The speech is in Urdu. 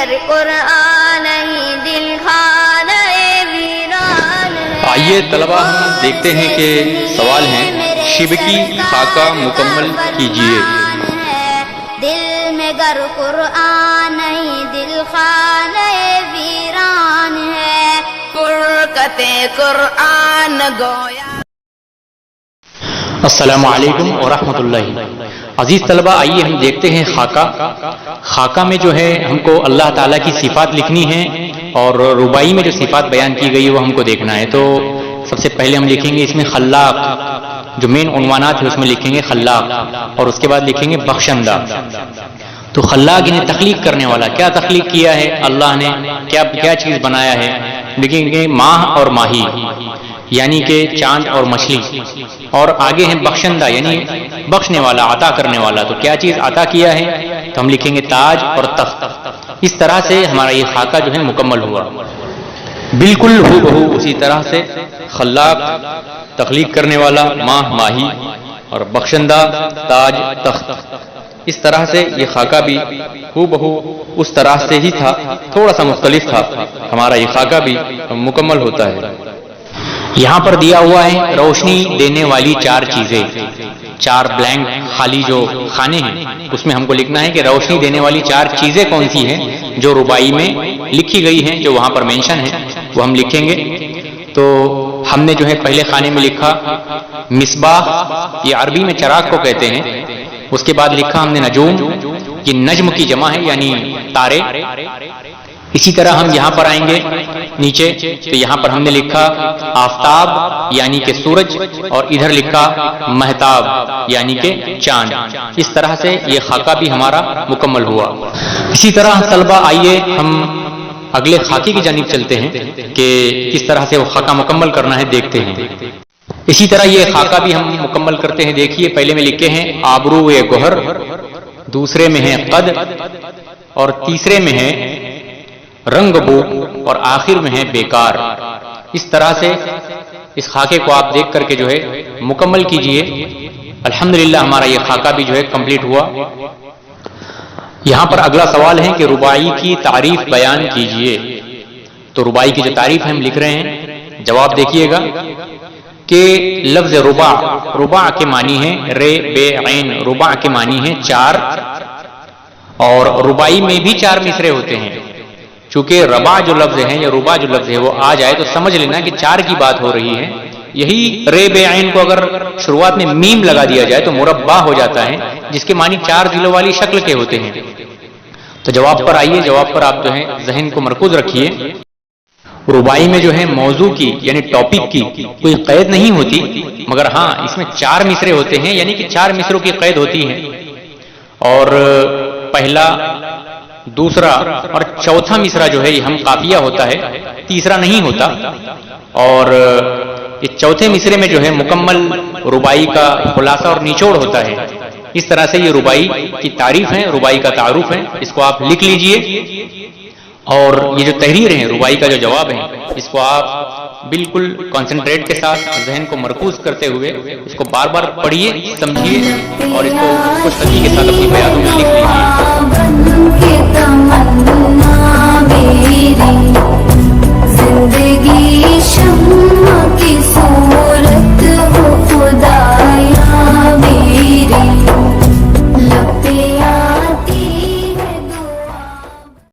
گر قرآن ہی دل خانہ ویران ہے۔ آئیے طلبہ ہم دیکھتے ہیں کہ سوال ہیں شب کی خاکہ مکمل کیجیے۔ دل میں گر قرآن ہی دل خانہ ویران ہے، فرقت قرآن گویا۔ السلام علیکم ورحمۃ اللہ۔ عزیز طلبہ آئیے ہم دیکھتے ہیں خاکہ۔ خاکہ میں جو ہے ہم کو اللہ تعالیٰ کی صفات لکھنی ہے اور ربائی میں جو صفات بیان کی گئی ہے وہ ہم کو دیکھنا ہے۔ تو سب سے پہلے ہم لکھیں گے اس میں خلاق، جو مین عنوانات ہے اس میں لکھیں گے خلاق، اور اس کے بعد لکھیں گے بخشندہ۔ تو خلاق یعنی تخلیق کرنے والا، کیا تخلیق کیا ہے اللہ نے، کیا چیز بنایا ہے۔ لکھیں گے ماہ اور ماہی یعنی کہ چاند اور مچھلی، اور آگے ہیں بخشندہ یعنی بخشنے والا، عطا کرنے والا، تو کیا چیز عطا کیا ہے، تو ہم لکھیں گے تاج اور تخت۔ اس طرح سے ہمارا یہ خاکہ جو ہے مکمل ہوا، بالکل ہو بہو اسی طرح سے خلاق، تخلیق کرنے والا، ماہ ماہی، اور بخشندہ تاج تخت۔ اس طرح سے یہ خاکہ بھی ہو بہو اس طرح سے ہی تھا، تھوڑا سا مختلف تھا، ہمارا یہ خاکہ بھی مکمل ہوتا ہے۔ یہاں پر دیا ہوا ہے روشنی دینے والی چار چیزیں، چار بلینک خالی جو خانے ہیں اس میں ہم کو لکھنا ہے کہ روشنی دینے والی چار چیزیں کون سی ہیں جو ربائی میں لکھی گئی ہیں، جو وہاں پر مینشن ہے وہ ہم لکھیں گے۔ تو ہم نے جو ہے پہلے خانے میں لکھا مصباح، یہ عربی میں چراغ کو کہتے ہیں۔ اس کے بعد لکھا ہم نے نجوم، یہ نجم کی جمع ہے یعنی تارے۔ اسی طرح ہم یہاں پر آئیں گے نیچے، تو یہاں پر ہم نے لکھا آفتاب یعنی کہ سورج، اور ادھر لکھا مہتاب یعنی کہ چاند۔ اس طرح سے یہ خاکہ بھی ہمارا مکمل ہوا۔ اسی طرح طلبہ آئیے ہم اگلے خاکے کی جانب چلتے ہیں کہ کس طرح سے وہ خاکہ مکمل کرنا ہے، دیکھتے ہیں۔ اسی طرح یہ خاکہ بھی ہم مکمل کرتے ہیں۔ دیکھیے پہلے میں لکھے ہیں آبرو گوہر، دوسرے میں ہے قد، اور تیسرے میں ہے رنگ بو، اور آخر میں ہے بیکار۔ اس طرح سے اس خاکے کو آپ دیکھ کر کے جو ہے مکمل کیجئے۔ الحمدللہ ہمارا یہ خاکہ بھی جو ہے کمپلیٹ ہوا۔ یہاں پر اگلا سوال ہے کہ ربائی کی تعریف بیان کیجئے۔ تو ربائی کی جو تعریف ہم لکھ رہے ہیں، جواب دیکھیے گا کہ لفظ ربا، ربا کے معنی ہے رے بے عین، ربا کے معنی ہے چار، اور ربائی میں بھی چار مصرے ہوتے ہیں۔ چونکہ ربا جو لفظ ہے یا ربا جو لفظ ہے وہ آ جائے تو سمجھ لینا کہ چار کی بات ہو رہی ہے۔ یہی رے بے عین کو اگر شروعات میں میم لگا دیا جائے تو مربع ہو جاتا ہے، جس کے معنی چار ضلعوں والی شکل کے ہوتے ہیں۔ تو جواب پر آئیے، جواب پر آپ جو ہے ذہن کو مرکوز رکھیے۔ ربائی میں جو ہے موضوع کی یعنی ٹاپک کی کوئی قید نہیں ہوتی، مگر ہاں اس میں چار مصرے ہوتے ہیں، یعنی کہ چار مصروں کی قید ہوتی ہے، اور پہلا، دوسرا اور چوتھا مصرع جو ہے یہ ہم قافیہ ہوتا ہے، تیسرا نہیں ہوتا۔ اور یہ چوتھے مصرے میں جو ہے مکمل ربائی کا خلاصہ اور نچوڑ ہوتا ہے۔ اس طرح سے یہ ربائی کی تعریف ہے، ربائی کا تعارف ہے، اس کو آپ لکھ لیجئے۔ اور یہ جو تحریر ہے ربائی کا جو جواب ہے، اس کو آپ بالکل کنسنٹریٹ کے ساتھ ذہن کو مرکوز کرتے ہوئے اس کو بار بار پڑھیے، سمجھیے، اور اس کو خوشخطی کے ساتھ اپنی بیانوں میں لکھ لیجیے۔ زندگی شم